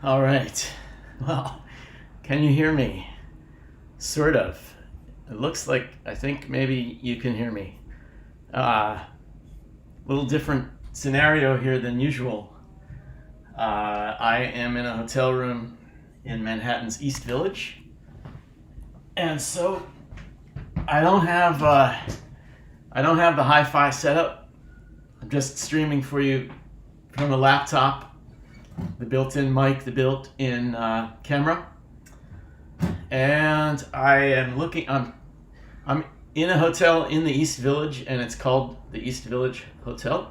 All right. Well, can you hear me? Sort of. It looks like, I think maybe you can hear me. Little different scenario here than usual. I am in a hotel room in Manhattan's East Village. And so I don't have the hi-fi setup. I'm just streaming for you from a laptop. The built-in mic, the built-in camera, and I am looking. I'm in a hotel in the East Village, and it's called the East Village Hotel.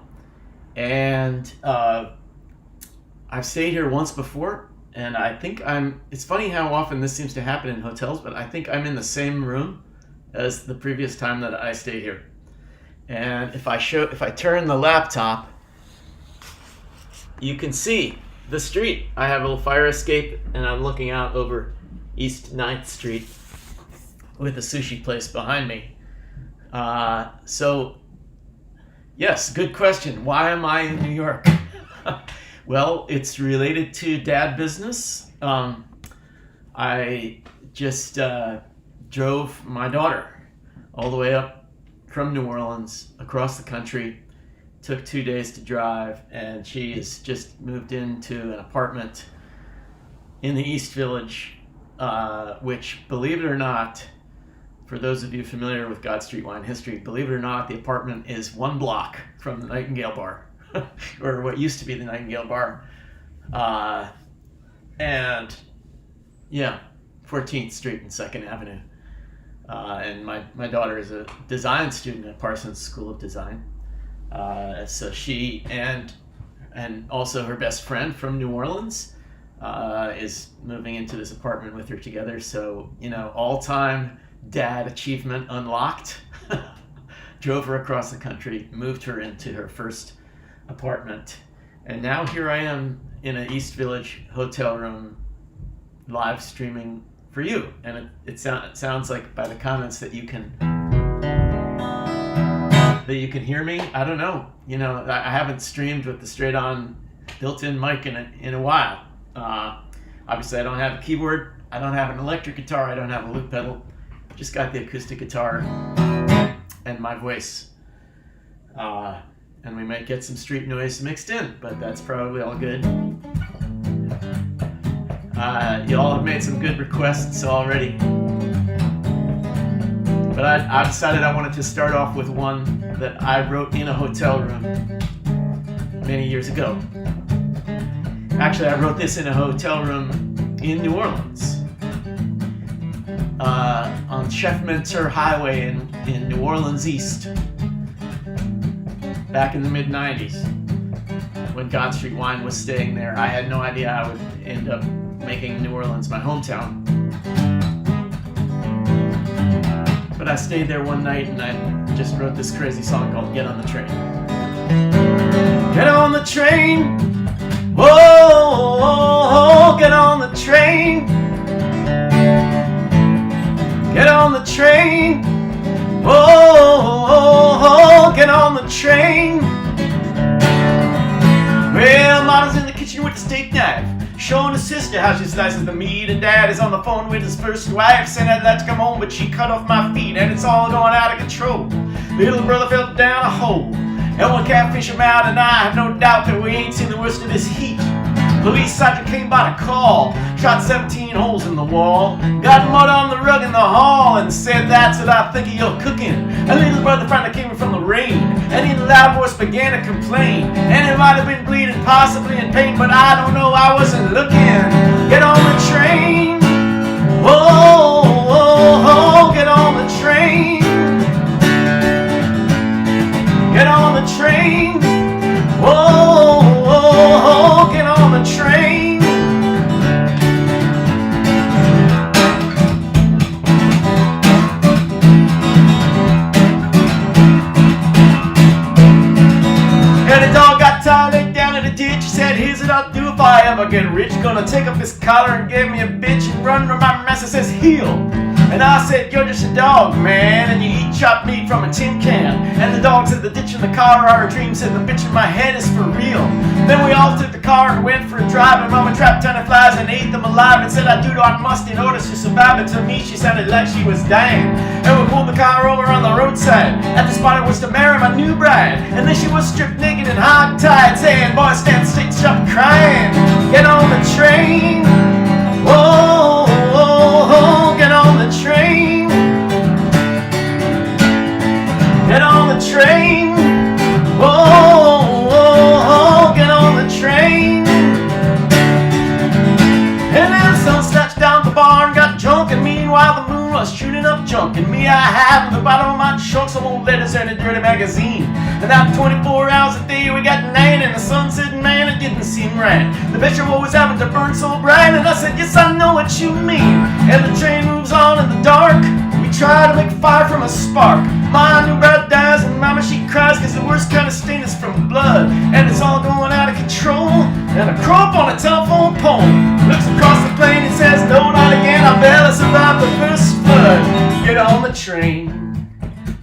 And I've stayed here once before, and I think it's funny how often this seems to happen in hotels, but I think I'm in the same room as the previous time that I stayed here. And if I turn the laptop, you can see the street. I have a little fire escape, and I'm looking out over East 9th Street with a sushi place behind me. So, yes, good question. Why am I in New York? Well, it's related to dad business. I just drove my daughter all the way up from New Orleans across the country. Took 2 days to drive, and she has just moved into an apartment in the East Village, which, believe it or not, for those of you familiar with God Street wine history, believe it or not, the apartment is 1 block from the Nightingale Bar, or what used to be the Nightingale Bar. And yeah, 14th Street and 2nd Avenue. And my daughter is a design student at Parsons School of Design. So she and also her best friend from New Orleans is moving into this apartment with her together. So, all-time dad achievement unlocked. Drove her across the country, moved her into her first apartment, and now here I am in an East Village hotel room, live streaming for you. And it sounds like by the comments that you can hear me. I don't know. I haven't streamed with the straight-on built-in mic in a while. Obviously, I don't have a keyboard. I don't have an electric guitar. I don't have a loop pedal. Just got the acoustic guitar and my voice. And we might get some street noise mixed in, but that's probably all good. You all have made some good requests already. But I decided I wanted to start off with one that I wrote in a hotel room many years ago. Actually, I wrote this in a hotel room in New Orleans, on Chef Menteur Highway in New Orleans East, back in the mid-90s, when God Street Wine was staying there. I had no idea I would end up making New Orleans my hometown. But I stayed there one night, and I just wrote this crazy song called Get on the Train. Get on the train, whoa, get on the train. Get on the train, whoa, get on the train. Well, Mama's in the kitchen with the steak knife, showing his sister how she slices the meat, and Dad is on the phone with his first wife, saying I'd like to come home, but she cut off my feet, and it's all going out of control. Little brother fell down a hole, and one catfish him out, and I have no doubt that we ain't seen the worst of this heat. Police sergeant came by to call, shot 17 holes in the wall, got mud on the rug in the hall, and said, that's what I think of your cooking. A little brother finally came from the rain, and in a loud voice began to complain, and it might have been bleeding, possibly in pain, but I don't know, I wasn't looking. Get on the train, whoa, get on the train. Get on the train, whoa, get on the train. And the dog got tired, laid down in the ditch. He said, here's what I'll do if I ever get rich. Gonna take up his collar and give me a bitch and run where my master says heel. And I said, you're just a dog, man, and you eat chopped meat from a tin can. And the dogs in the ditch in the car are a dream, said the bitch in my head is for real. Then we all took the car and went for a drive, and Mama trapped 10 flies and ate them alive and said I do what I must in order to survive. And to me she sounded like she was dying. And we pulled the car over on the roadside at the spot I was to marry my new bride. And then she was stripped naked and hog-tied, saying, boy, stand straight, stop crying. Get on the train. Whoa, whoa, whoa, get on the train. Get on the train. Whoa, whoa, whoa, get on the train. And then the sun slouched down the bar and got drunk, and meanwhile the moon was shooting up junk. And me, I have at the bottom of my trunk some old letters and a dirty magazine. And out 24 hours a day we got night, and the sun said, man, it didn't seem right. The vegetable was having to burn so bright, and I said, yes, I know what you mean. And the train moves on in the dark. We try to make fire from a spark. My new bride dies and mama she cries, cause the worst kind of stain is from blood. And it's all going out of control. And a crow up on a telephone pole looks across the plain and says, no, not again, I barely survived the first flood. Get on the train.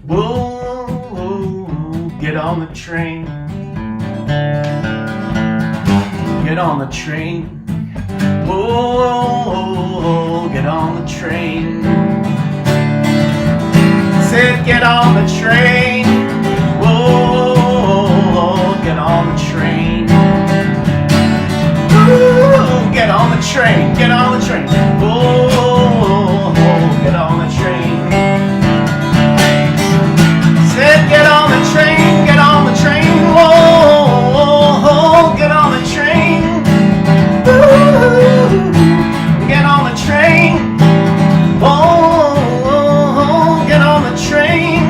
Whoa, whoa, whoa, get on the train. Get on the train. Whoa, whoa, whoa, whoa, get on the train. Said get on the train. Whoa, whoa, whoa, get on the train. Ooh, get on the train, get on the train. Whoa, whoa, whoa, get on the train. Said get on the train, get on the train. Whoa, whoa, whoa, get on the train. Ooh, get on the train. Whoa, whoa, whoa, get on the train.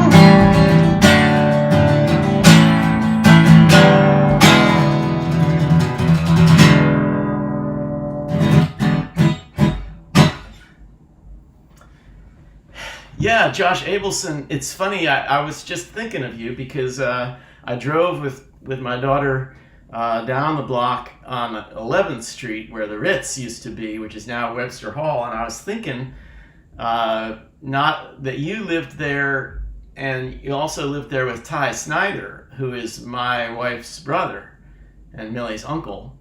Yeah, Josh Abelson, it's funny, I was just thinking of you because I drove with my daughter down the block on 11th Street where the Ritz used to be, which is now Webster Hall, and I was thinking not that you lived there, and you also lived there with Ty Snyder, who is my wife's brother and Millie's uncle.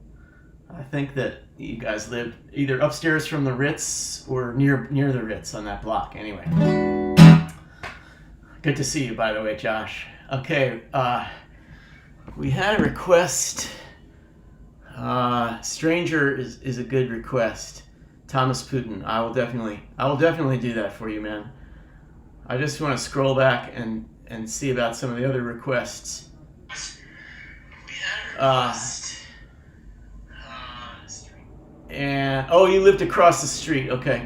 I think that you guys lived either upstairs from the Ritz or near the Ritz on that block. Anyway, good to see you, by the way, Josh. Okay, we had a request. Stranger is a good request. Thomas Putin. I will definitely do that for you, man. I just want to scroll back and see about some of the other requests. We had a request. And oh, you lived across the street. Okay.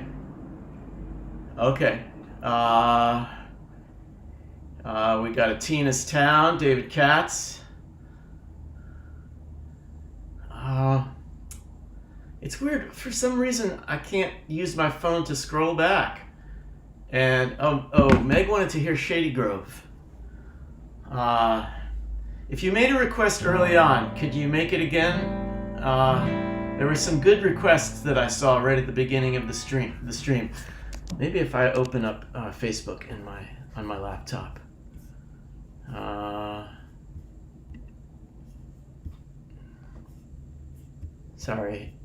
We got a Tina's Town, David Katz. It's weird. For some reason, I can't use my phone to scroll back. And Meg wanted to hear Shady Grove. If you made a request early on, could you make it again? There were some good requests that I saw right at the beginning of the stream. Maybe if I open up Facebook on my laptop. Sorry.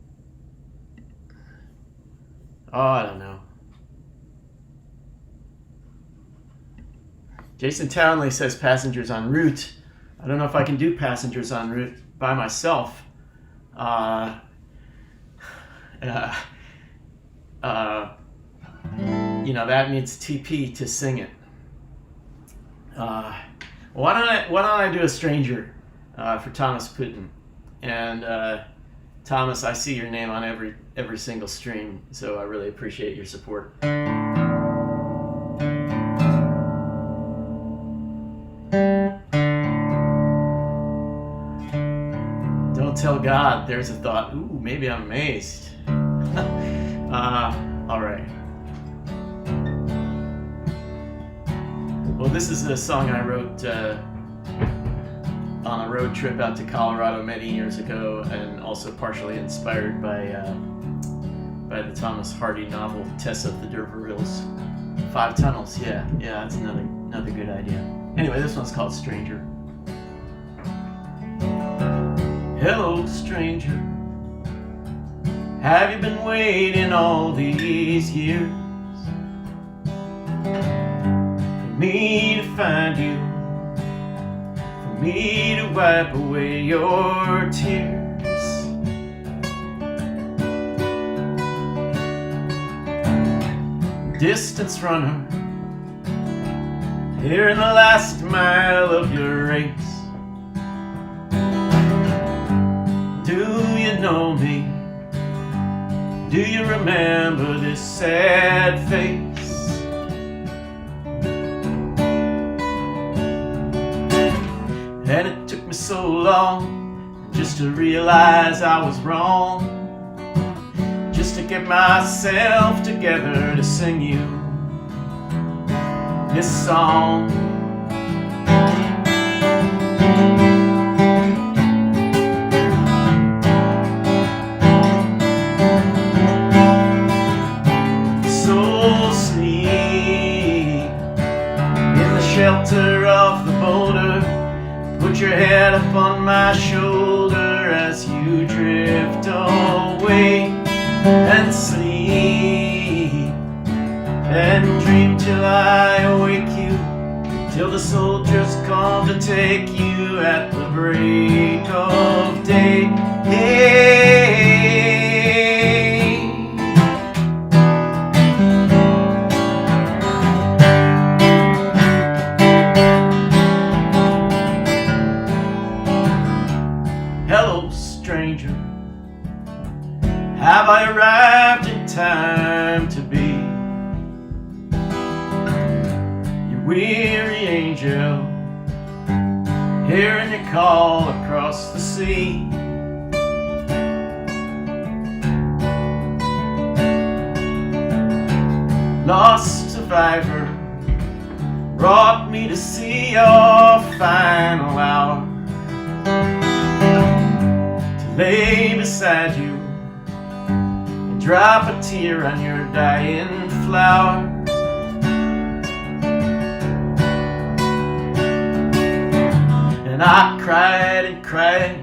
Oh, I don't know. Jason Townley says passengers en route. I don't know if I can do passengers en route by myself. That needs TP to sing it. Why don't I do a stranger for Thomas Putin? And Thomas, I see your name on every single stream, so I really appreciate your support. Don't tell God. There's a thought. Ooh, maybe I'm amazed. All right. Well, this is a song I wrote on a road trip out to Colorado many years ago, and also partially inspired by the Thomas Hardy novel Tess of the D'Urbervilles. 5 tunnels. Yeah, that's another good idea. Anyway, this one's called Stranger. Hello, stranger. Have you been waiting all these years for me to find you, for me to wipe away your tears? Distance runner, here in the last mile of your race. Do you know me? Do you remember this sad face? And it took me so long just to realize I was wrong, just to get myself together to sing you this song. So sleep in the shelter of the boulder, put your head up on my shoulder as you drift away, and sleep and dream till I awake you, till the soldiers come to take you at the break of day. Hey. Hello, stranger. Have I arrived in time to be your weary angel, hearing your call across the sea? Lost survivor, brought me to see your final hour, to lay beside you, drop a tear on your dying flower. And I cried and cried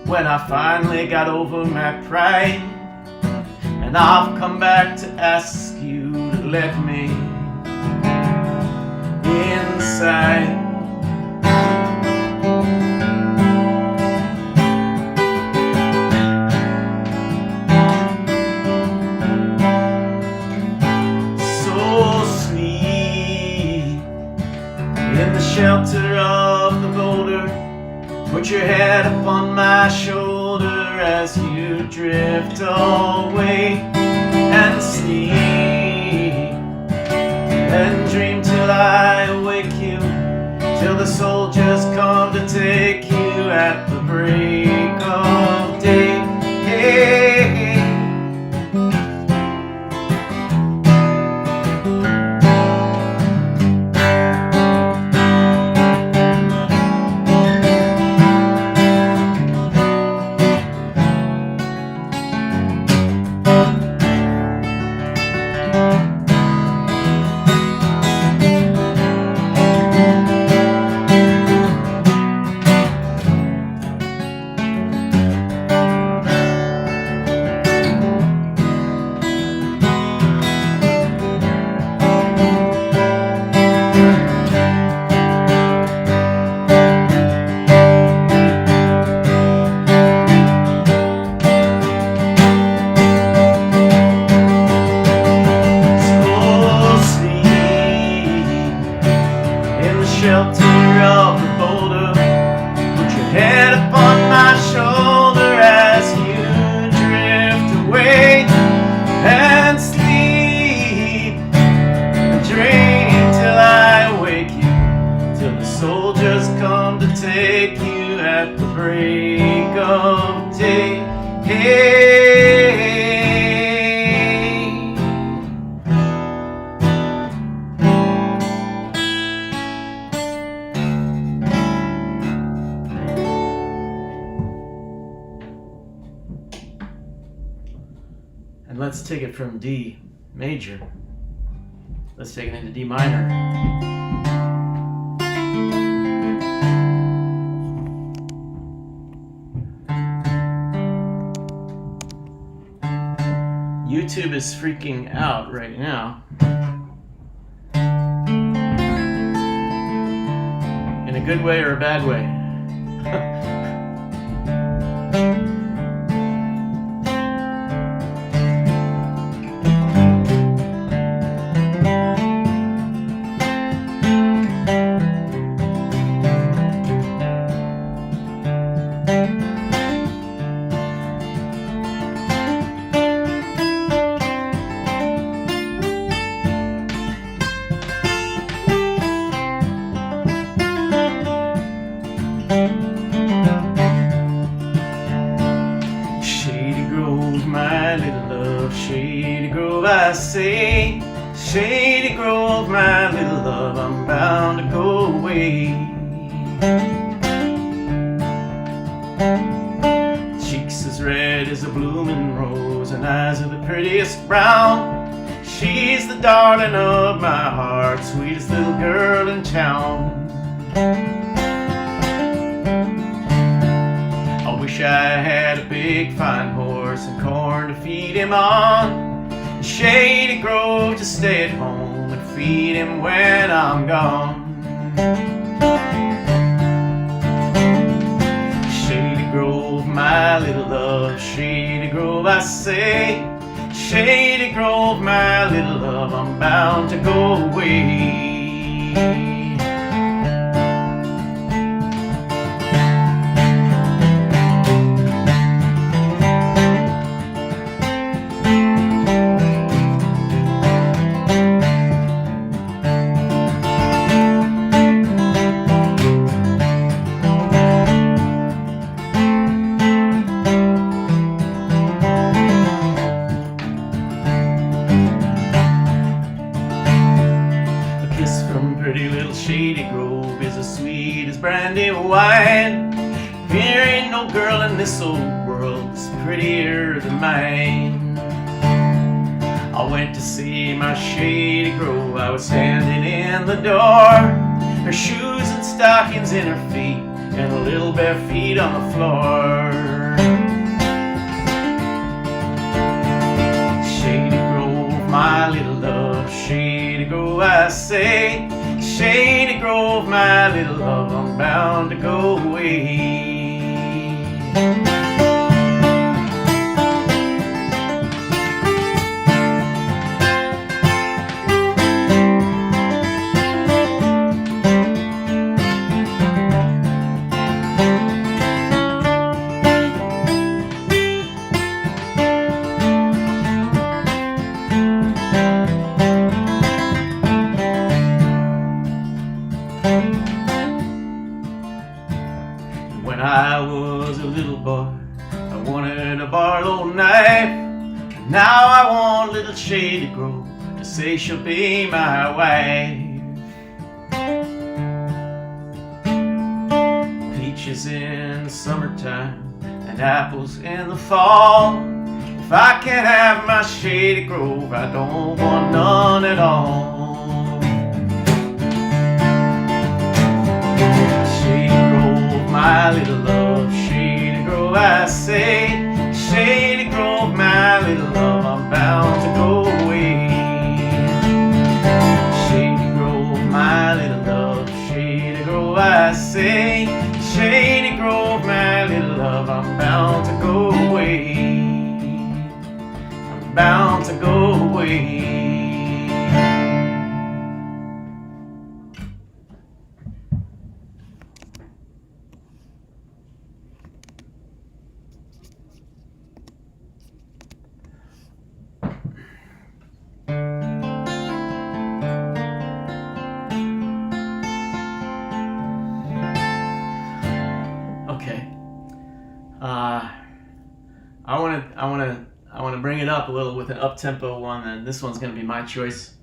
when I finally got over my pride, and I've come back to ask you to let me inside. Shelter of the boulder, put your head up on my shoulder as you drift away, and sleep and dream till I awake you, till the soldiers come to take you at the break of day. Hey. Shelter of the boulder, put your head up on my shoulder as you drift away, and sleep and dream till I wake you, till the soldiers come to take you at the break of day. Hey. And let's take it from D major. Let's take it into D minor. YouTube is freaking out right now. In a good way or a bad way? I say, Shady Grove, my little love, I'm bound to go away. Cheeks as red as a blooming rose, and eyes of the prettiest brown. She's the darling of my heart, sweetest little girl in town. I wish I had a big fine horse and corn to feed him on. Shady Grove to stay at home and feed him when I'm gone. Shady Grove, my little love, Shady Grove, I say. Shady Grove, my little love, I'm bound to go away. Shady Grove is as sweet as brandy wine. There ain't no girl in this old world that's prettier than mine. I went to see my Shady Grove, I was standing in the door. Her shoes and stockings in her feet, and her little bare feet on the floor. Shady Grove, my little love, Shady Grove, I say. Shady Grove, my little love, I'm bound to go away. When I was a little boy, I wanted a Barlow knife. Now I want little Shady Grove to say she'll be my wife. Peaches in the summertime and apples in the fall. If I can't have my Shady Grove, I don't want none at all. My little love, Shady Grove, I say. Shady Grove, my little love, I'm bound to go away. Shady Grove, my little love, Shady Grove, I say. Shady Grove, my little love, I'm bound to go away. I'm bound to go away. I want to bring it up a little with an up-tempo one, and this one's going to be my choice.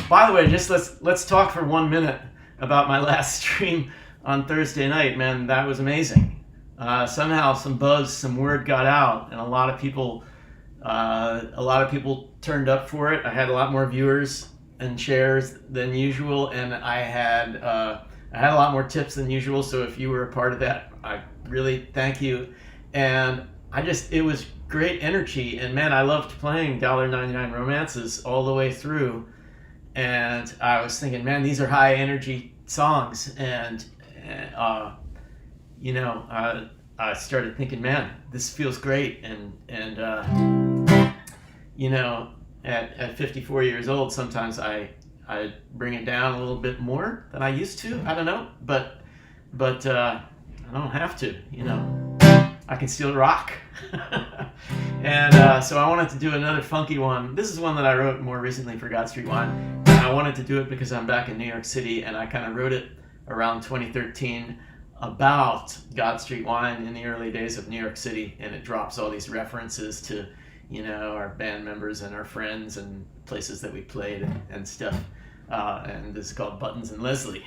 By the way, just let's talk for 1 minute about my last stream on Thursday night. Man, that was amazing. Somehow some buzz, some word got out, and a lot of people turned up for it. I had a lot more viewers and shares than usual, and I had a lot more tips than usual. So if you were a part of that, I really thank you. And it was great energy, and man, I loved playing $1.99 Romances all the way through. And I was thinking, man, these are high energy songs, and I started thinking, man, this feels great, and at 54 years old, sometimes I bring it down a little bit more than I used to. I don't know, but I don't have to. I can still rock. And so I wanted to do another funky one. This is one that I wrote more recently for God Street Wine. And I wanted to do it because I'm back in New York City, and I kind of wrote it around 2013 about God Street Wine in the early days of New York City, and it drops all these references to, our band members and our friends and places that we played and stuff. And this is called Buttons and Leslie.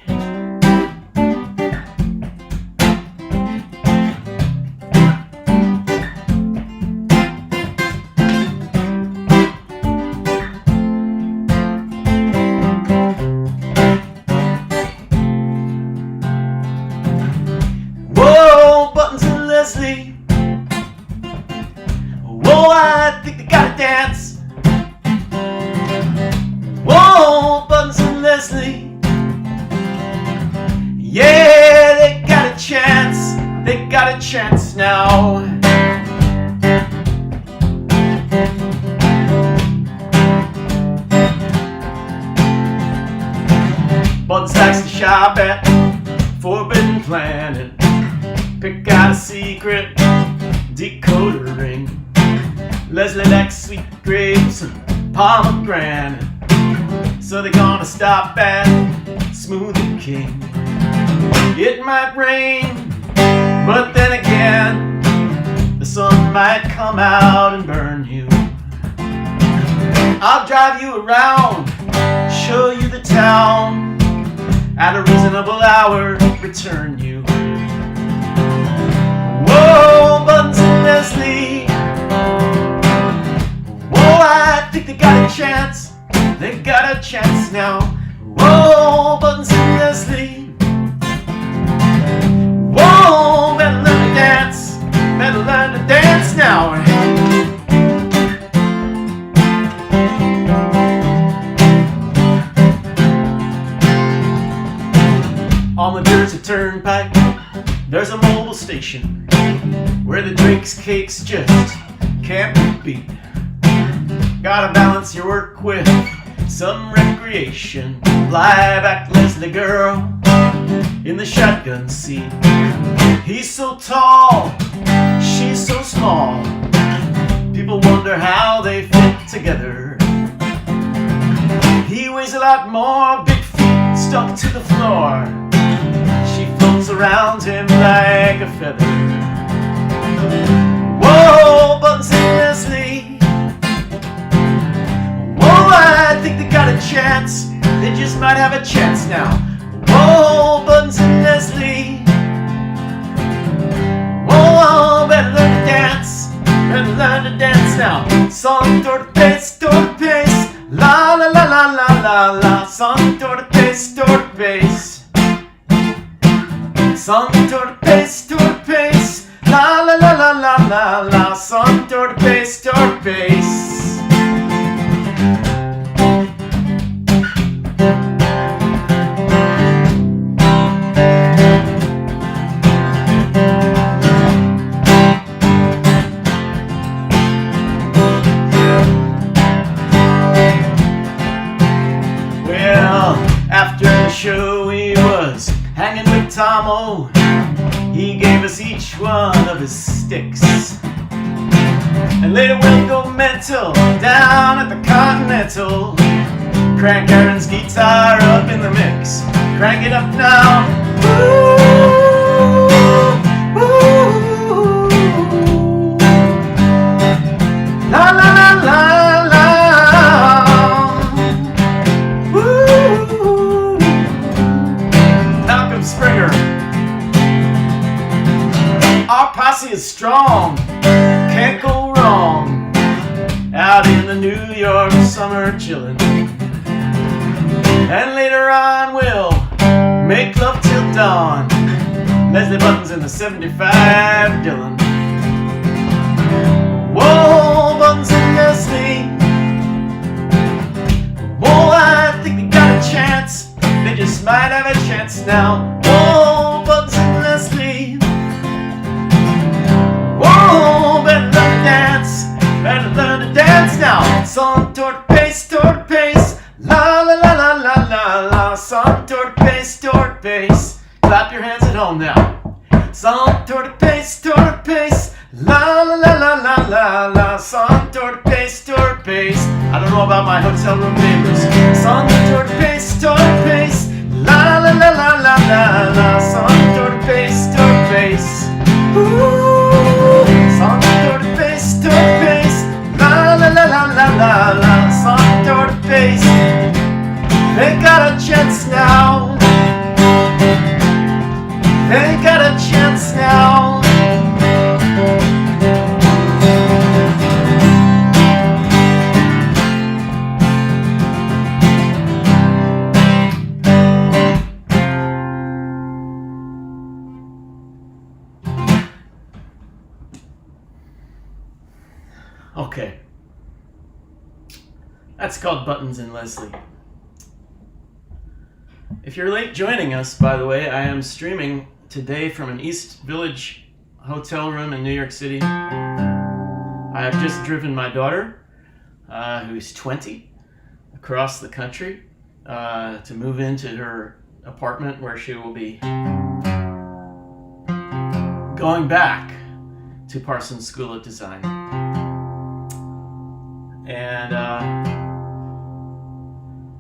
Whoa, I think they gotta dance. Whoa, Buttons and Leslie. Yeah, they got a chance. They got a chance now. Buttons likes to shop at Forbidden Planet. Pick out a secret decoder ring. Leslie likes sweet grapes and pomegranate, so they're gonna stop at Smoothie King. It might rain, but then again, the sun might come out and burn you. I'll drive you around, show you the town, at a reasonable hour, return you. Whoa, Buttons and Leslie. Whoa, I think they got a chance. They got a chance now. Whoa, Buttons and Leslie. Whoa, better learn to dance. Better learn to dance now. On the Jersey Turnpike, there's a mobile station where the drinks, cakes just can't be beat. Gotta balance your work with some recreation. Lie back, Leslie girl, in the shotgun seat. He's so tall, she's so small. People wonder how they fit together. He weighs a lot more, big feet stuck to the floor. She floats around him like a feather. Whoa, Buttons and Leslie. Whoa, I think they got a chance. They just might have a chance now. Whoa, Buttons and Leslie. Whoa, better learn to dance. Better learn to dance now. Son torpes, torpes. La la la la la la la. Son torpes, torpes. Son torpes, torpes. La la la la la la la. Son torpes, torpes. Well, after the show he was hanging with Tomo. He gave us each one of his sticks. And later we'll go mental down at the Continental. Crank Aaron's guitar up in the mix. Crank it up now. Ooh, ooh. La la la la la. Ooh. posse is strong, can't go wrong. Out in the New York summer chillin'. And later on we'll make love till dawn. Leslie Buttons in the 75 Dylan. Whoa, Buttons and Leslie. Whoa, I think they got a chance. They just might have a chance now. Whoa, Buttons and Leslie. Whoa, better learn to dance. Better learn to dance now. Song toward the pace, toward the pace. La la la la la la la. Song toward the pace, toward the pace. Clap your hands at home now. Song toward the pace, toward the pace. La la la la la la la. Song toward the pace, toward the pace. I don't know about my hotel room neighbors. Song toward the pace, toward the pace. La la la la la la la. Song toward the pace, toward the pace. Ooh. Song toward the pace, toward the pace. La la la la la la la. Song toward the pace. They got a chance now. They got a chance now. Okay. That's called Buttons and Leslie. If you're late joining us, by the way, I am streaming today from an East Village hotel room in New York City. I have just driven my daughter, who's 20, across the country to move into her apartment where she will be going back to Parsons School of Design. And I'm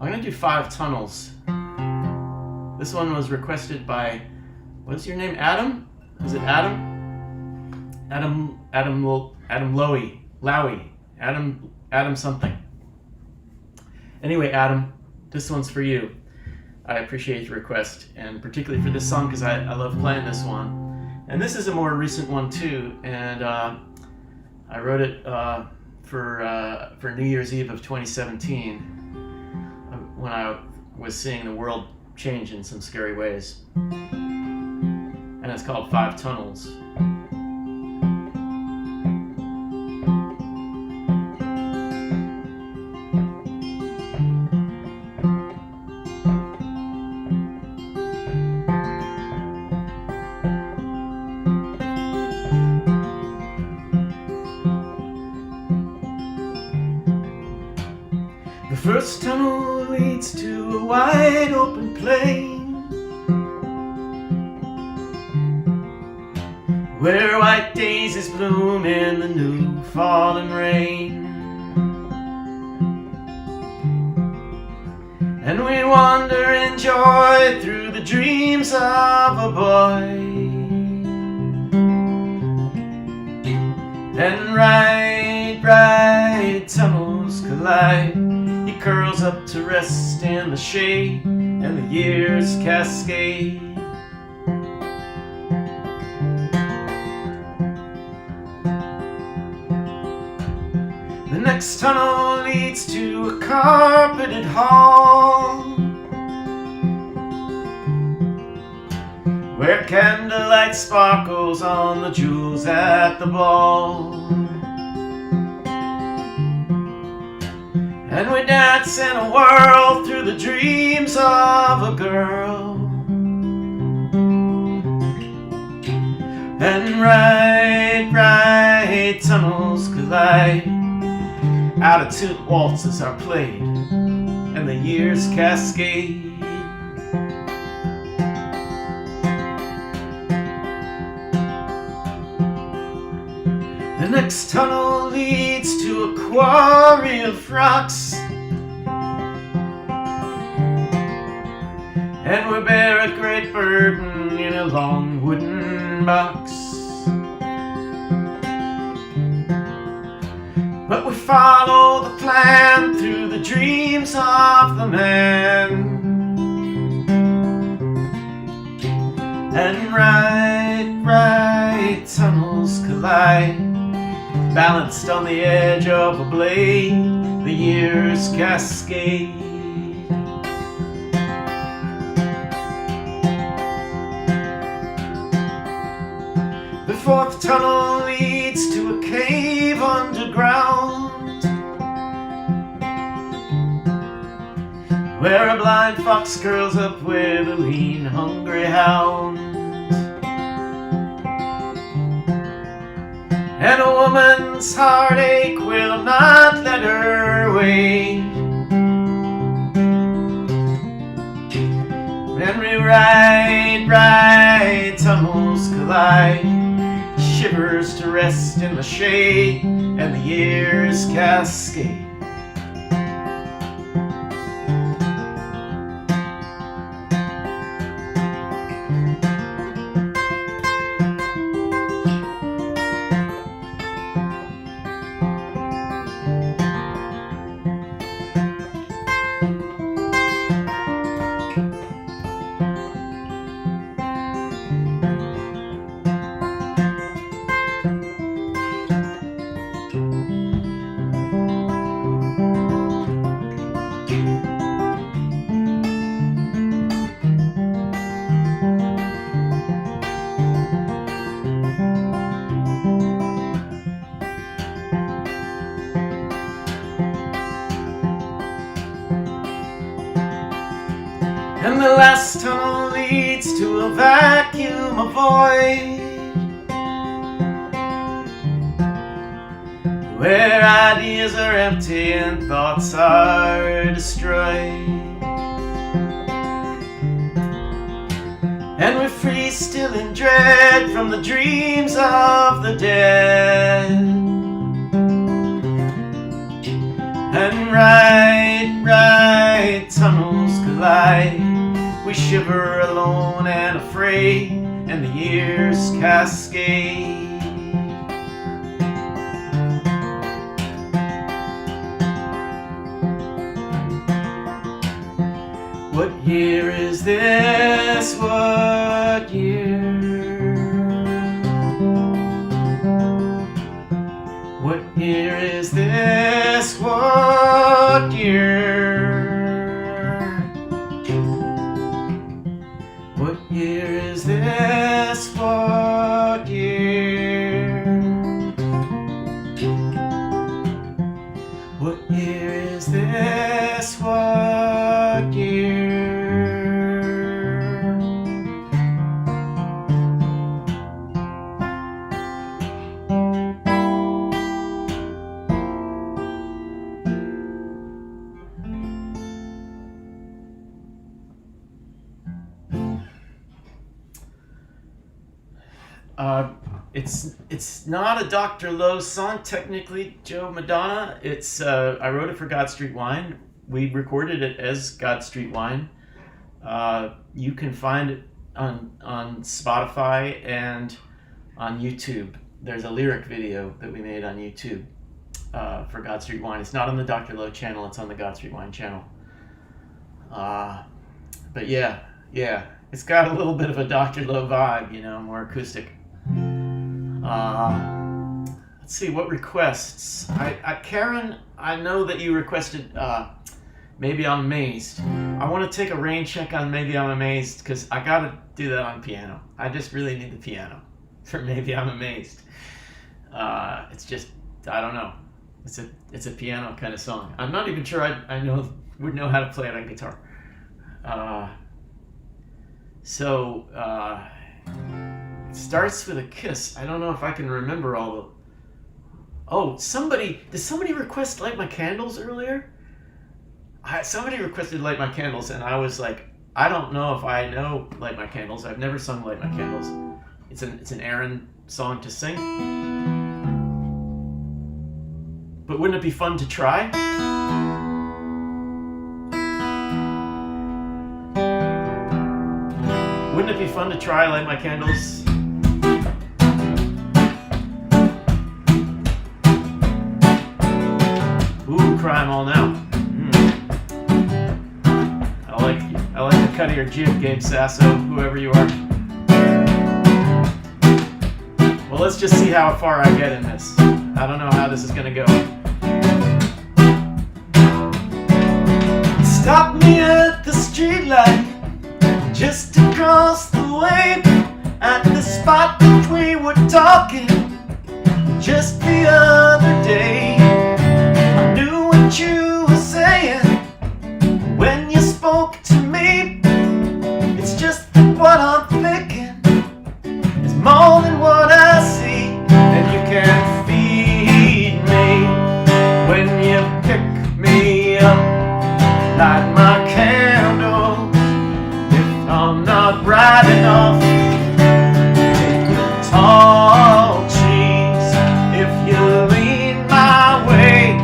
going to do 5 tunnels. This one was requested by, what's your name? Adam? Is it Adam? Adam Lowy. Adam something. Anyway, Adam, this one's for you. I appreciate the request, and particularly for this song because I love playing this one. And this is a more recent one too, and I wrote it for New Year's Eve of 2017 when I was seeing the world change in some scary ways. And it's called 5 Tunnels. The first tunnel leads to a wide open plain where white daisies bloom in the new fallen rain. And we wander in joy through the dreams of a boy. Then right tunnels collide. He curls up to rest in the shade, and the years cascade. The next tunnel leads to a carpeted hall where candlelight sparkles on the jewels at the ball. And we dance in a whirl through the dreams of a girl. And right tunnels collide. Out of tune waltzes are played, and the years cascade. The next tunnel leads to a quarry of rocks, and we bear a great burden in a long wooden box. But we follow the plan through the dreams of the man. And right tunnels collide, balanced on the edge of a blade, the years cascade. The fourth tunnel leads to a cave underground, where a blind fox curls up with a lean, hungry hound. And a woman's heartache will not let her wait. When we ride, tunnels collide, shivers to rest in the shade, and the years cascade. And the last tunnel leads to a vacuum, a void, where ideas are empty and thoughts are destroyed. And we freeze still in dread from the dreams of the dead. And right, tunnels collide, we shiver alone and afraid, and the years cascade. What year is this? What year? What year is this? What year? What year is this? What year? What year is this? What year? It's not a Dr. Lowe song technically, Joe Madonna. It's I wrote it for God Street Wine. We recorded it as God Street Wine. You can find it on Spotify and on YouTube. There's a lyric video that we made on YouTube for God Street Wine. It's not on the Dr. Lowe channel. It's on the God Street Wine channel. But yeah, it's got a little bit of a Dr. Lowe vibe, you know, more acoustic. Let's see, what requests? Karen, I know that you requested Maybe I'm Amazed. I want to take a rain check on Maybe I'm Amazed because I got to do that on piano. I just really need the piano for Maybe I'm Amazed. It's just, I don't know. It's a piano kind of song. I'm not even sure I would know how to play it on guitar. It starts with a kiss. I don't know if I can remember all the... Oh, did somebody request Light My Candles earlier? Somebody requested Light My Candles, and I was like, I don't know if I know Light My Candles. I've never sung Light My Candles. It's an Aaron song to sing. But wouldn't it be fun to try? Wouldn't it be fun to try Light My Candles? Ooh, cry 'em all now. I like the cut of your jib, Gabe Sasso, whoever you are. Well, let's just see how far I get in this. I don't know how this is gonna go. Stop me at the streetlight, just across the way, at the spot that we were talking just the other day. I knew what you were saying when you spoke to me. It's just that what I'm thinking is more than what I see. And you can't feed me when you pick me up, light my candle if I'm not bright enough. Take the tall trees if you lean my way,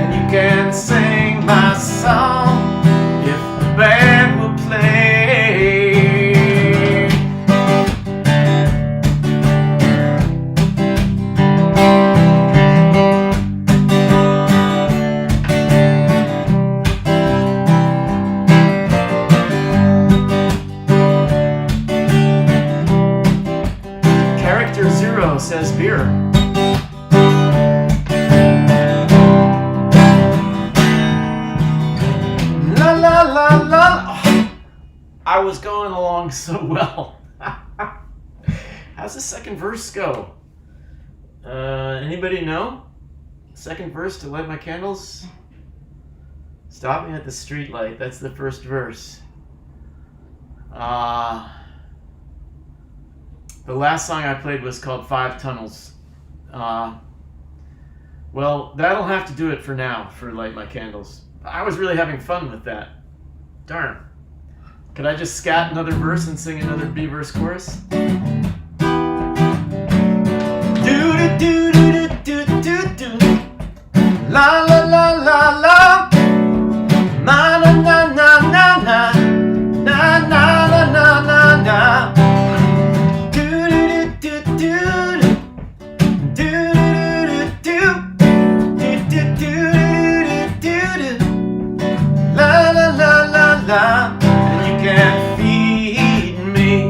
and you can sing my song if the band will play. Character 0 says beer. La la la la. Oh, I was going along so well. How's the second verse go? Anybody know? Second verse to light my candles? Stop me at the street light. That's the first verse. The last song I played was called 5 Tunnels. Well, that'll have to do it for now, for Light My Candles. I was really having fun with that. Darn. Could I just scat another verse and sing another B-verse chorus? Do-do-do-do-do-do-do-do. La la la la la. Na na na na na na. Na na na na na na. And you can't feed me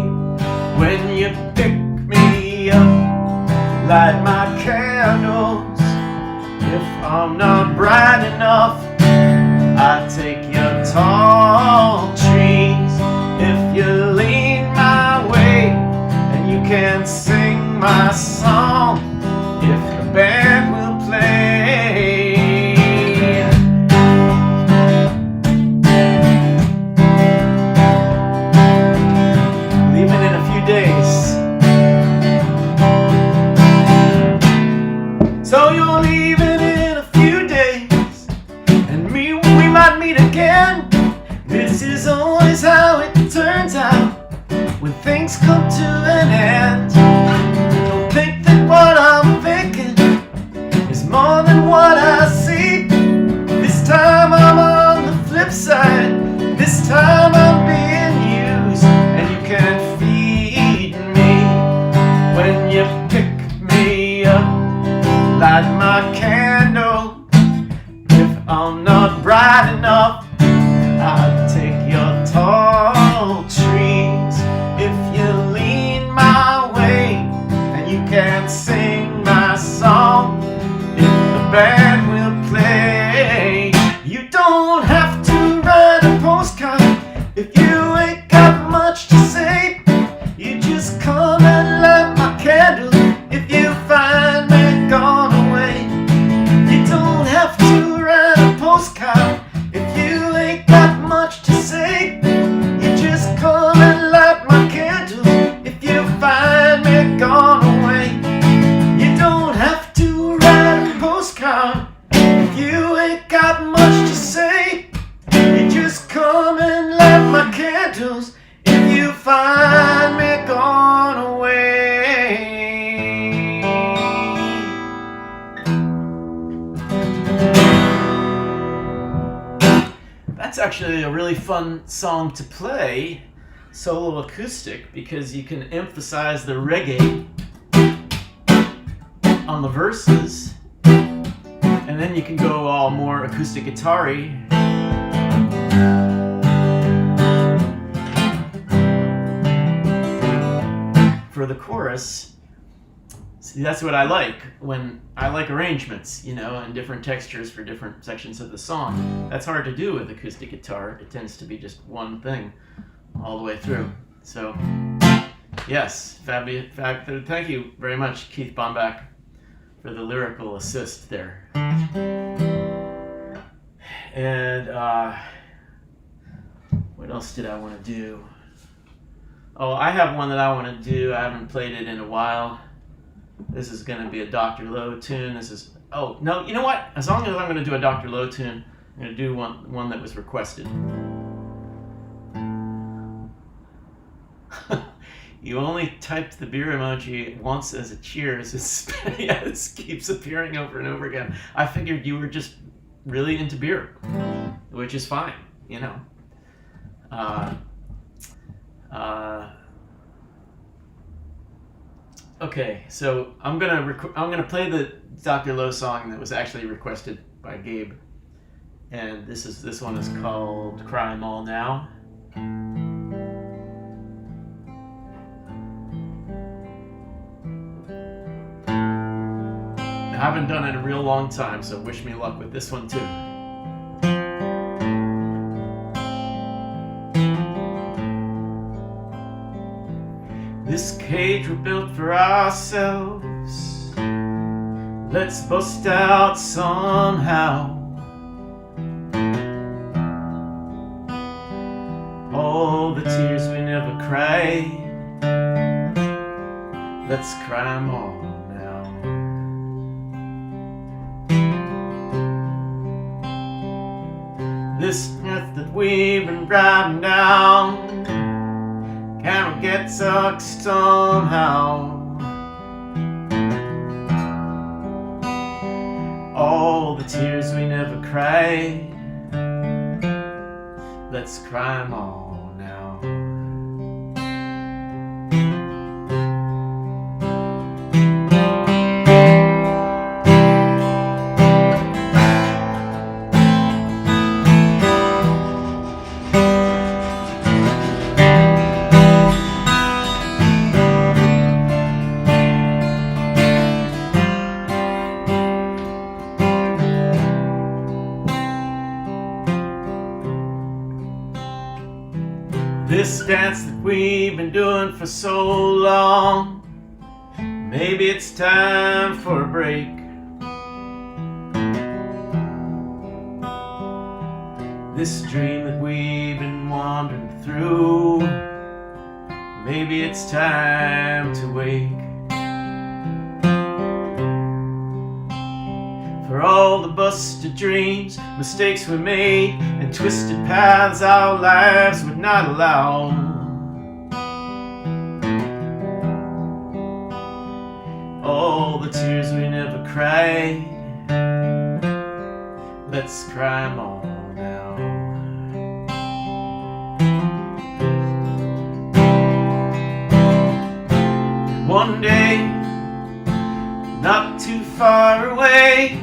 when you pick me up, light my candles if I'm not bright enough. I take your tall trees if you lean my way, and you can sing my song if the band will play. Leaving in a few days. So you're leaving in a few days, and we might meet again. This is always how it turns out when things come to an end. Don't think that what I'm thinking is more than what I see. This time I'm on the flip side. This time I'm being used, and you can't feed me when you pick me up, light my candle if I'm not bright enough. I'll take your tall trees if you lean my way, and you can sing my song if the band will play. You don't have to write a postcard if you ain't got much to say. You just come and light my candle if you find me gone away. You don't have to write a postcard if you ain't got much to say. You just come and light my candle if you find me gone away. You don't have to write a postcard if you ain't got much to say. You just come and light my candles if you find me gone away. That's actually a really fun song to play solo acoustic, because you can emphasize the reggae on the verses, and then you can go all more acoustic guitar-y. For the chorus. See, that's what I like. When I like arrangements, you know, and different textures for different sections of the song. That's hard to do with acoustic guitar. It tends to be just one thing all the way through. So, yes, thank you very much, Keith Bombach, for the lyrical assist there. And what else did I want to do? Oh, I have one that I want to do. I haven't played it in a while. This is going to be a Dr. Lowe tune. This is, oh, no, you know what? As long as I'm going to do a Dr. Lowe tune, I'm going to do one that was requested. You only typed the beer emoji once as a cheers. Yeah, this keeps appearing over and over again. I figured you were just really into beer, which is fine, you know. Okay, so I'm gonna play the Dr. Lowe song that was actually requested by Gabe, and this one is called "Cry 'Em All Now." I haven't done it in a real long time, so wish me luck with this one too. This cage we built for ourselves, let's bust out somehow. All the tears we never cried, let's cry 'em all now. This path that we've been riding down, can we get stuck somehow? All the tears we never cried, let's cry 'em all now. This dance that we've been doing for so long, maybe it's time for a break. This dream that we've been wandering through, maybe it's time to wake. For all the busted dreams, mistakes we made, and twisted paths our lives would not allow. All the tears we never cried, let's cry 'em all now. One day, not too far away,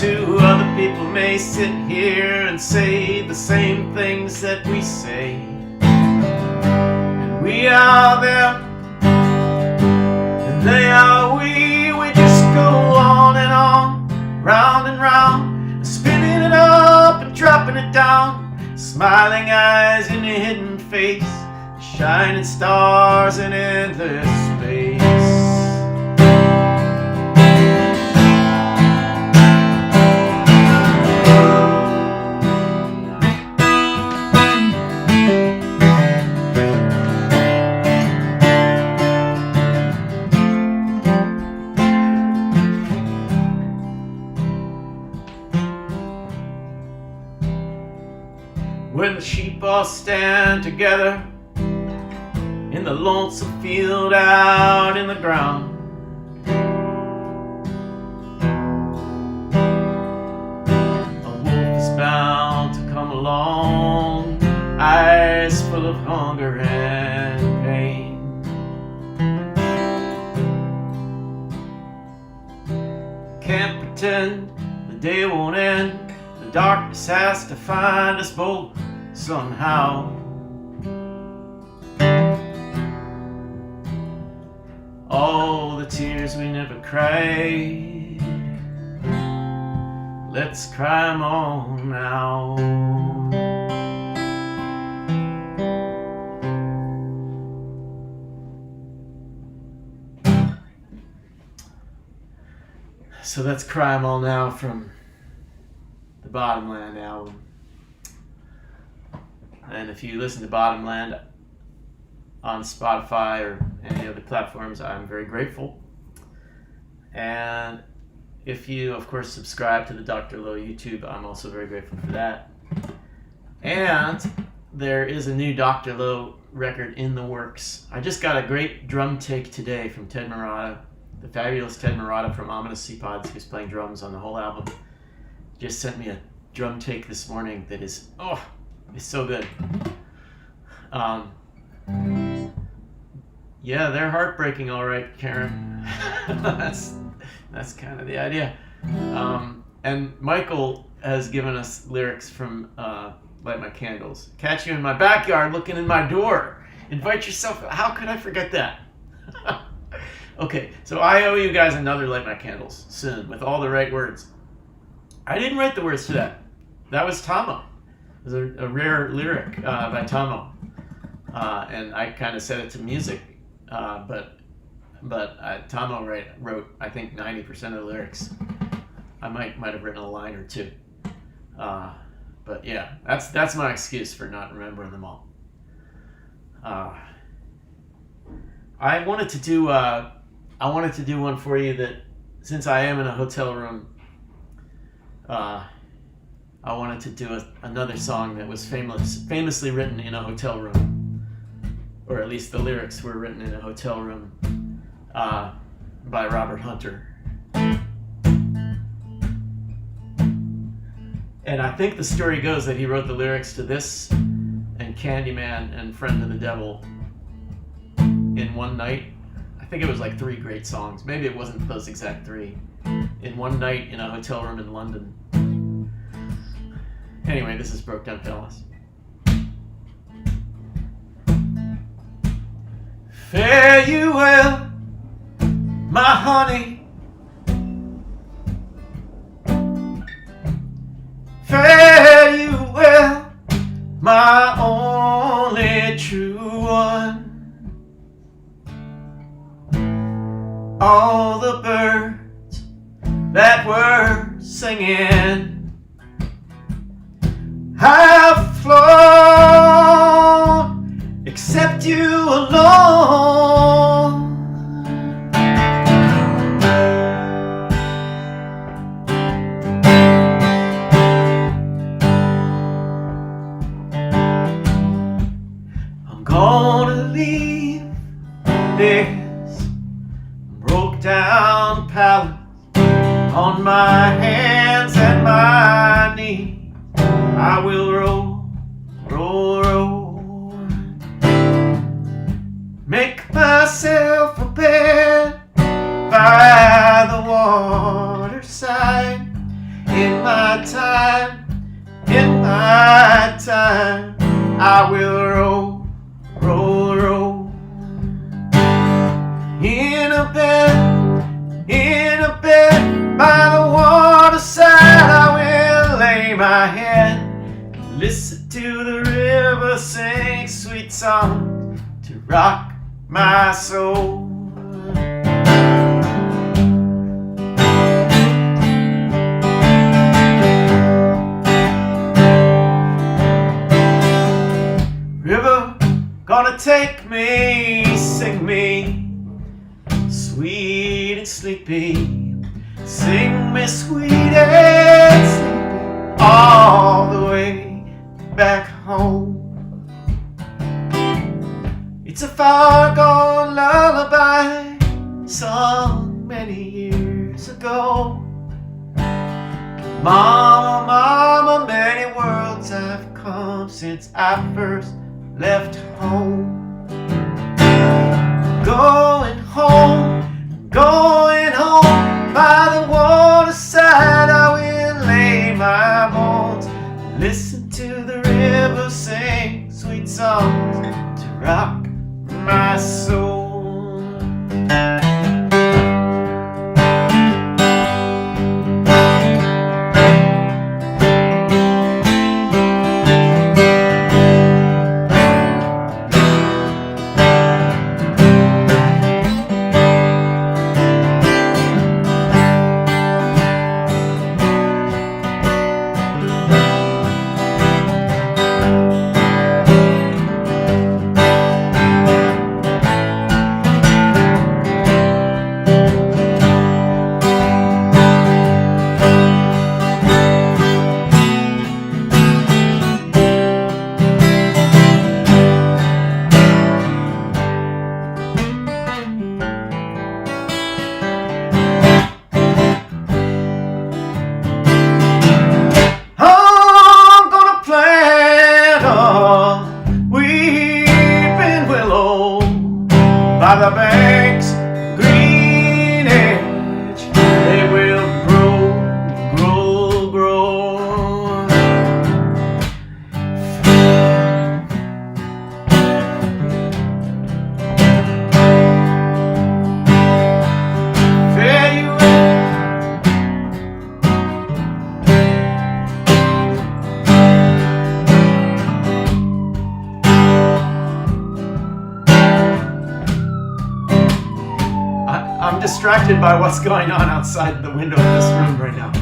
two other people may sit here and say the same things that we say. And we are them, and they are we just go on and on, round and round, spinning it up and dropping it down, smiling eyes in a hidden face, shining stars in endless space. When the sheep all stand together in the lonesome field out in the ground, a wolf is bound to come along, eyes full of hunger and pain. Can't pretend the day won't end, the darkness has to find us both somehow. all the tears we never cried. Let's cry 'em all now. So that's Cry 'em All Now from the Bottomland album. And if you listen to Bottomland on Spotify or any other platforms, I'm very grateful. And if you, of course, subscribe to the Dr. Low YouTube, I'm also very grateful for that. And there is a new Dr. Low record in the works. I just got a great drum take today from Ted Murata, the fabulous Ted Murata from Ominous Sea Pods, who's playing drums on the whole album. Just sent me a drum take this morning that is, oh, it's so good. Yeah, they're heartbreaking, all right, Karen. that's kind of the idea. And Michael has given us lyrics from Light My Candles. Catch you in my backyard looking in my door. Invite yourself. How could I forget that? Okay, so I owe you guys another Light My Candles soon with all the right words. I didn't write the words to that. That was Tomo. It was a rare lyric by Tomo. And I kind of set it to music. But Tomo wrote, I think, 90% of the lyrics. I might have written a line or two. But yeah, that's my excuse for not remembering them all. I wanted to do one for you that, since I am in a hotel room, I wanted to do another song that was famously written in a hotel room, or at least the lyrics were written in a hotel room, by Robert Hunter. And I think the story goes that he wrote the lyrics to this and Candyman and Friend of the Devil in one night. I think it was like 3 great songs. Maybe it wasn't those exact 3. In one night in a hotel room in London. Anyway, this is Broke Down Fellas. Fare you well, my honey. Fare you well, my only true one. All the birds that were singing have flown, except you alone. I'm gonna leave this broke down palace on my hands and my knees. I will roll, roll, roll. Make myself a bed by the waterside. In my time, I will roll, roll, roll. In a bed by the waterside, I will lay my head. Listen to the river sing sweet songs to rock my soul. River, gonna take me, sing me, sweet and sleepy. Sing me sweet and sleepy all the way back home. It's a far gone lullaby sung many years ago. Mama, mama, many worlds have come since I first left home. Going home, going home, by the waterside I will lay my bones. Listen to the river sing sweet songs to rock my soul. weeping willow by the bank's green edge, they will grow, grow, grow. Fare you I'm distracted by what's going on outside the window of this room right now.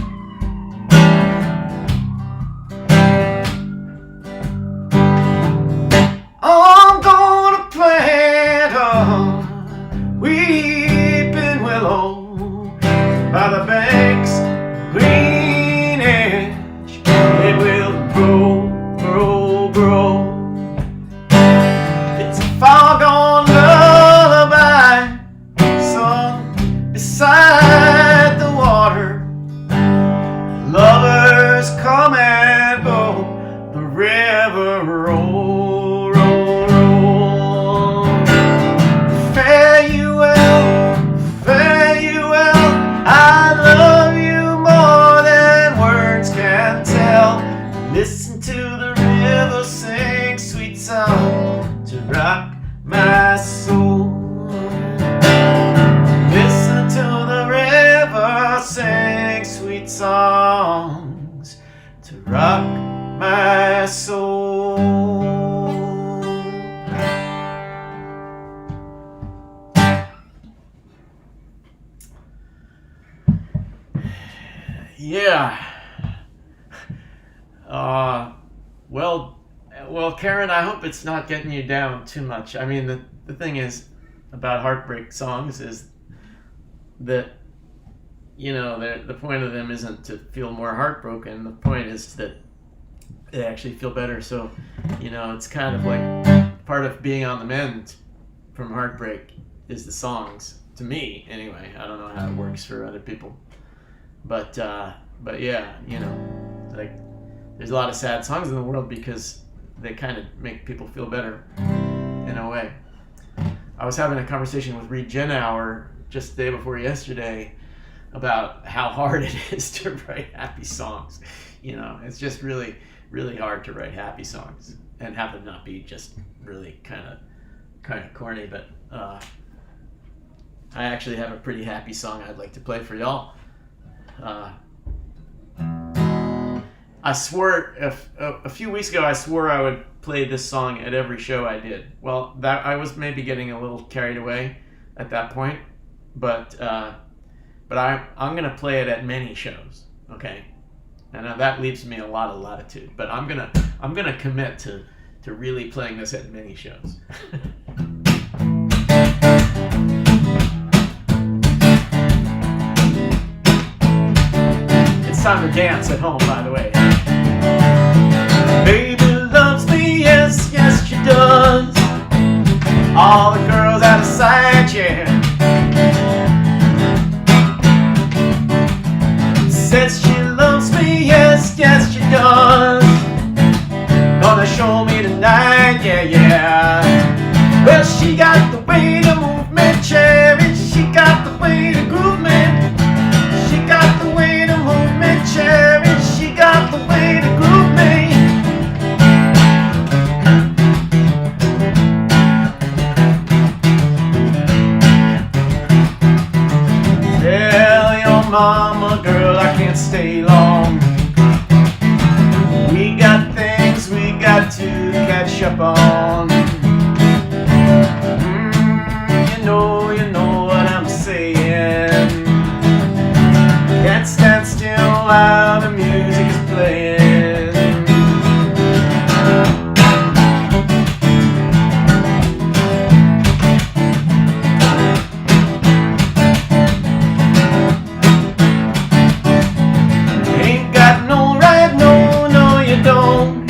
I'm gonna plant a weeping willow by the bank's green edge. It will grow, grow, grow. It's a foregone lullaby beside the water. Lovers come and go, the river roll, roll, roll. Fare you well, fare you well. I love you more than words can tell. Listen to the river sing sweet song to rock my soul. Sing sweet songs to rock my soul. Yeah. Well, Karen, I hope it's not getting you down too much. I mean, the thing is about heartbreak songs is that, you know, the point of them isn't to feel more heartbroken. The point is that they actually feel better. So, you know, it's kind of like part of being on the mend from heartbreak is the songs. To me, anyway. I don't know how it works for other people. But yeah, you know, like there's a lot of sad songs in the world because they kind of make people feel better in a way. I was having a conversation with Reed Genauer just the day before yesterday about how hard it is to write happy songs. You know, it's just really, really hard to write happy songs and have them not be just really kind of corny. But I actually have a pretty happy song I'd like to play for y'all. I swore a few weeks ago I swore I would play this song at every show I did. Well, that I was maybe getting a little carried away at that point, but I'm gonna play it at many shows. Okay, and that leaves me a lot of latitude. But I'm gonna commit to really playing this at many shows. It's time to dance at home, by the way. Baby loves me, yes, yes she does. All the girls out of sight, yeah. Says she loves me, yes, yes she does. Gonna show me tonight, yeah, yeah. Well, she got the way to move me, cherry. She got the way to groove me. She got the way to move me, cherry. She got the way to groove me. Tell your mama, girl, I can't stay long. We got things we got to catch up on. You know what I'm saying. Can't stand still while the music is playing. Ain't got no right, no, you don't,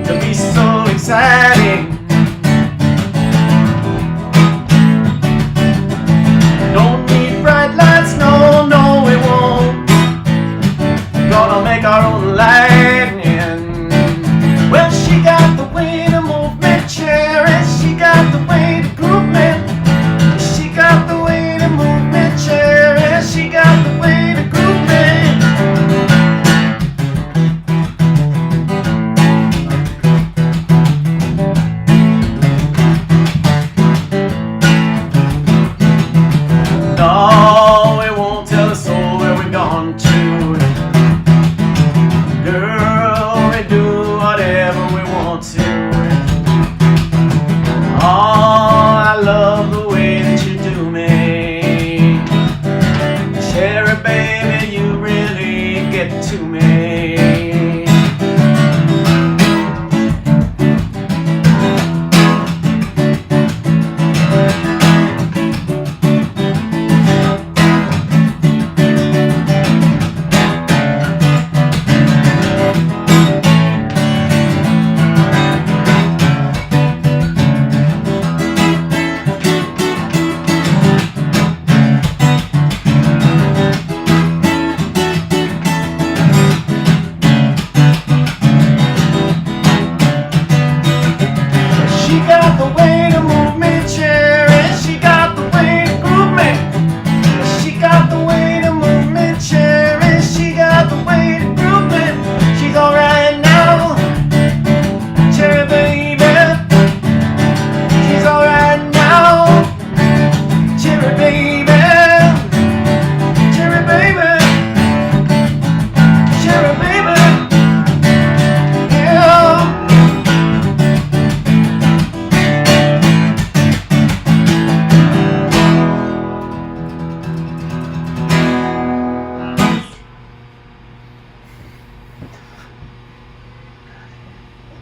to be so excited. to. Oh, I love the way that you do me. Cherry baby, you really get to me.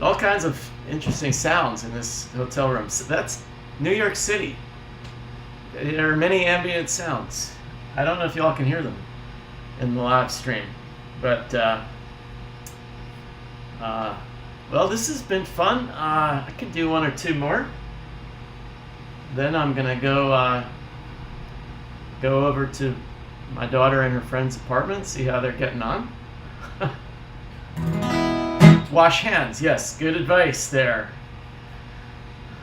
All kinds of interesting sounds in this hotel room. So that's New York City. There are many ambient sounds. I don't know if y'all can hear them in the live stream, but well, this has been fun. I could do one or two more. Then I'm gonna go over to my daughter and her friend's apartment, see how they're getting on. Wash hands, yes, good advice there.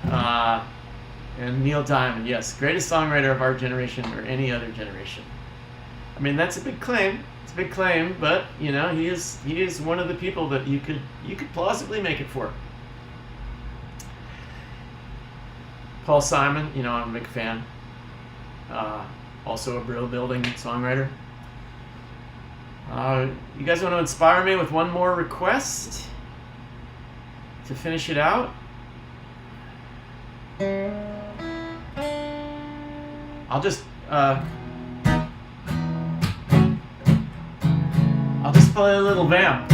And Neil Diamond, yes, greatest songwriter of our generation or any other generation. I mean, that's a big claim. It's a big claim, but you know, he is one of the people that you could plausibly make it for. Paul Simon, you know, I'm a big fan. Also a Brill Building songwriter. You guys want to inspire me with one more request to finish it out? I'll just play a little VAMP.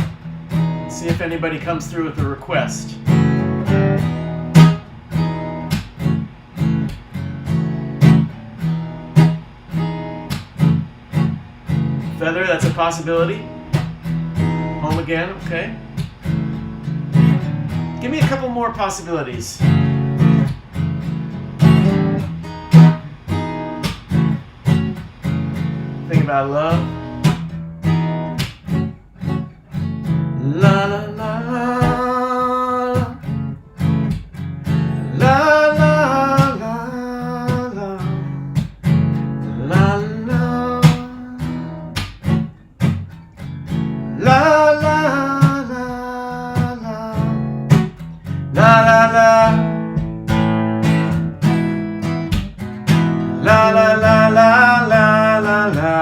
See if anybody comes through with a request. Feather, that's a possibility. Home Again, okay. Give me a couple more possibilities. Think about love. La la la la. La la la la. La la. La la la la. La la la. La la la la la la la.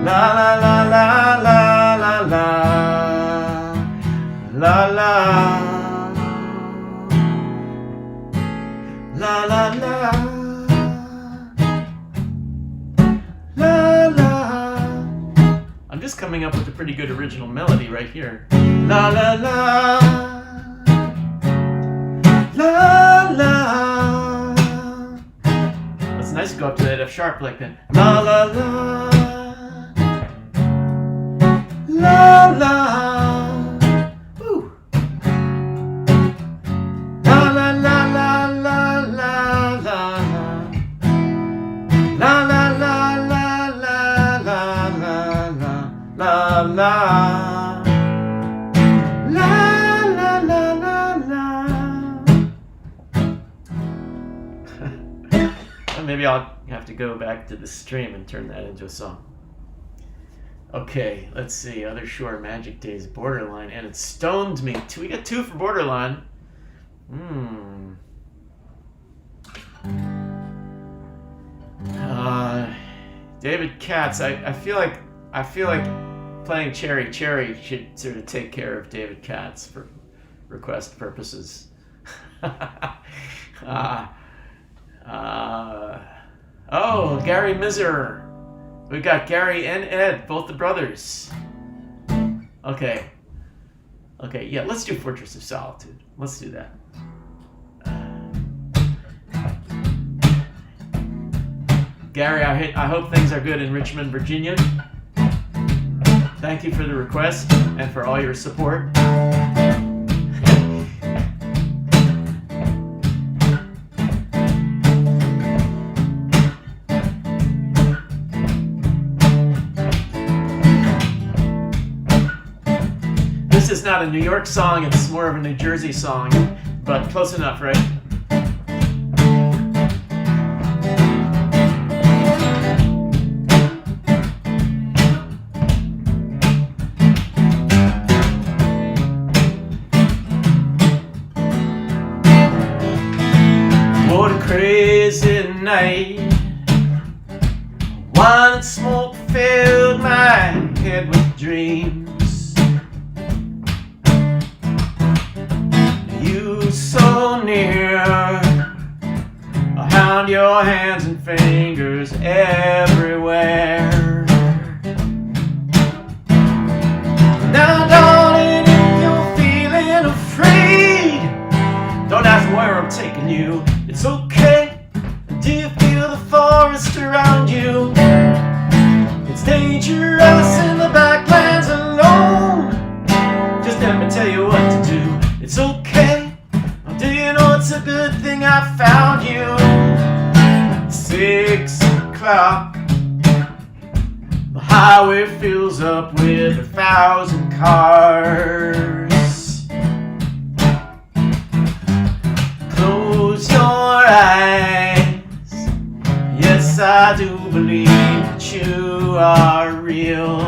La la la la la la la. La la. La la la. La la. I'm just coming up with a pretty good original melody right here. La la la. La la. It's nice to go up to that F sharp like that. La la la. La la. Woo. La la la la la la la. La la la la la la la la la. La la la la la. Maybe I'll have to go back to the stream and turn that into a song. Okay, let's see. Other Shore, Magic Days, Borderline, and it stoned me. We got 2 for Borderline. David Katz. I feel like playing Cherry should sort of take care of David Katz request purposes. Oh, Gary Miser. We got Gary and Ed, both the brothers. Okay. Okay, yeah, let's do Fortress of Solitude. Let's do that. Gary, I hope things are good in Richmond, Virginia. Thank you for the request and for all your support. This is not a New York song, it's more of a New Jersey song, but close enough, right? What a crazy night. Wine and smoke filled my head with dreams. You so near, I found your hands and fingers everywhere. Now darling, if you're feeling afraid, don't ask where I'm taking you, it's okay. Do you feel the forest around you? It's dangerous in the backlands alone. Just let me tell you what to do, it's okay. Do you know it's a good thing I found you? 6 o'clock, the highway fills up with 1,000 cars. Close your eyes, yes I do believe that you are real.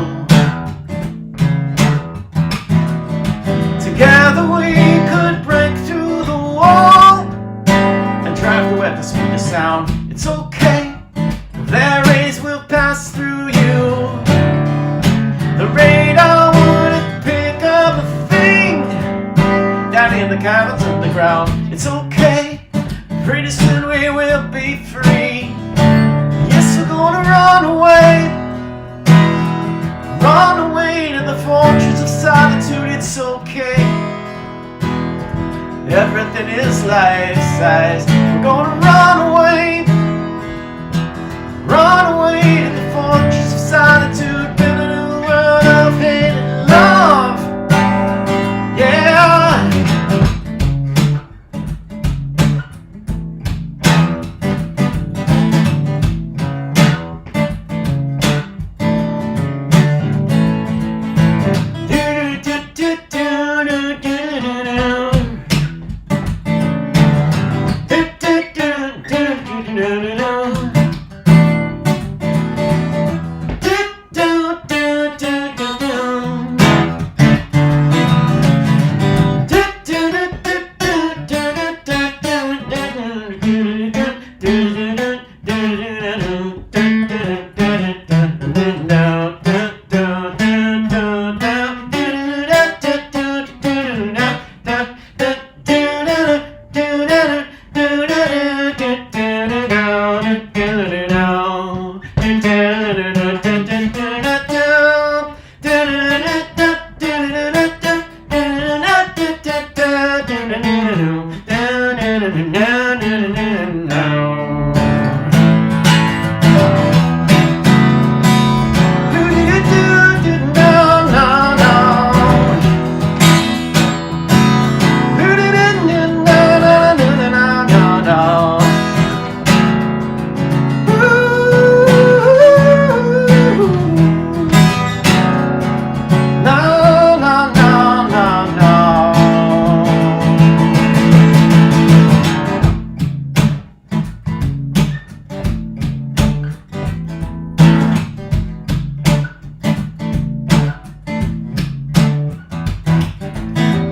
Together we could break through the wall and drive through at the speed of sound. It's okay, their rays will pass through you. The radar wouldn't pick up a thing down in the caverns underground. It's okay, pretty soon we will be free. Yes, we're gonna run away to the fortress of solitude. It's okay, everything is life-size. We're gonna run away to the fortress of solitude, build a new world of hate and love. Yeah.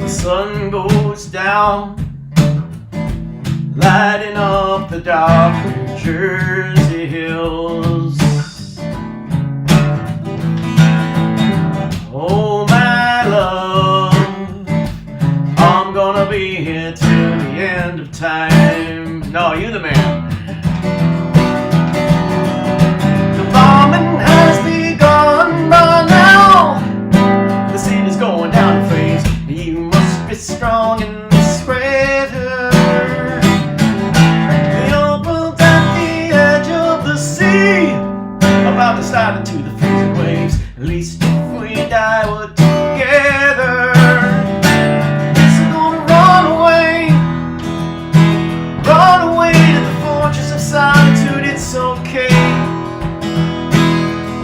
Sun goes down, lighting up the dark New Jersey hills. Oh my love, I'm gonna gonna be here till the end of time. No, you the man. The bombing has begun by now. The scene is going down in flames. You must be strong in this weather. The opal's at the edge of the sea, about to slide into the freezing waves. At least if we die, we're together. So gonna run away to the fortress of solitude. It's okay,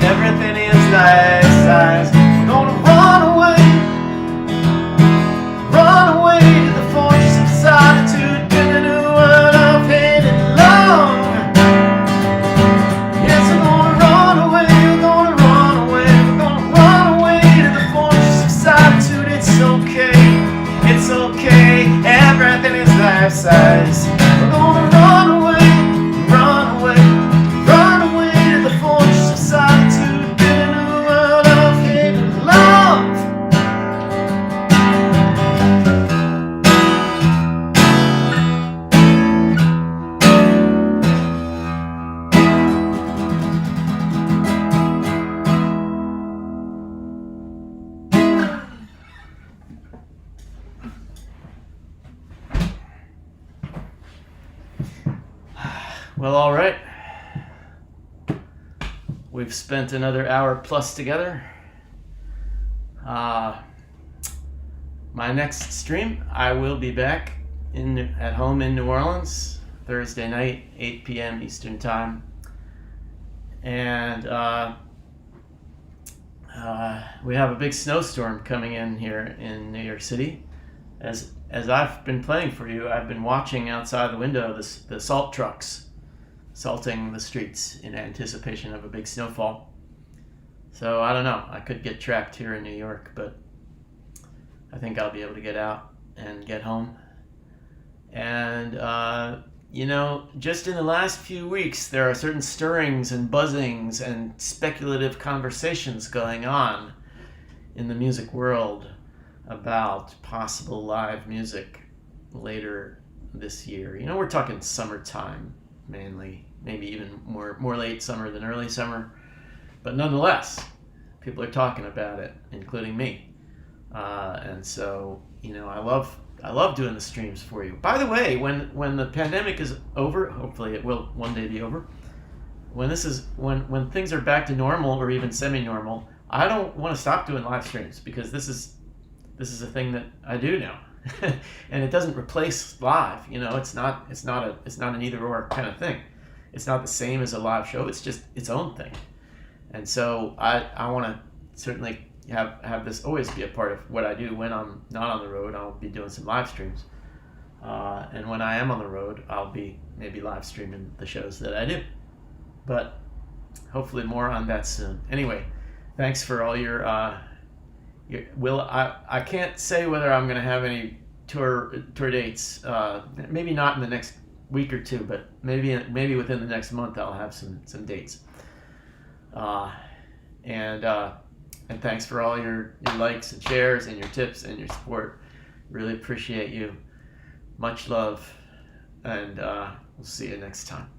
everything is life size. We're gonna run away to the fortress of solitude, in the new world of hate and love. Yes, we're gonna run away to the fortress of solitude. It's okay, everything is life size. We're gonna run away to the fortress of solitude, in a new world of hate and love. Well, all right. We've spent another hour plus together. My next stream, I will be back at home in New Orleans Thursday night, 8 p.m. Eastern Time. And we have a big snowstorm coming in here in New York City. As I've been playing for you, I've been watching outside the window the salt trucks salting the streets in anticipation of a big snowfall. So I don't know, I could get trapped here in New York, but I think I'll be able to get out and get home. And just in the last few weeks, there are certain stirrings and buzzings and speculative conversations going on in the music world about possible live music later this year. We're talking summertime mainly, maybe even more late summer than early summer, but nonetheless, people are talking about it, including me. And so, I love doing the streams for you. By the way, when the pandemic is over, hopefully it will one day be over, when things are back to normal or even semi-normal, I don't want to stop doing live streams, because this is a thing that I do now. And it doesn't replace live. It's not an either or kind of thing. It's not the same as a live show. It's just its own thing. And so I want to certainly have this always be a part of what I do. When I'm not on the road, I'll be doing some live streams. And when I am on the road, I'll be maybe live streaming the shows that I do. But hopefully more on that soon. Anyway, thanks for all your I can't say whether I'm going to have any tour dates. Maybe not in the next week or two, but maybe within the next month I'll have some dates. And thanks for all your likes and shares and your tips and your support. Really appreciate you. Much love, and we'll see you next time.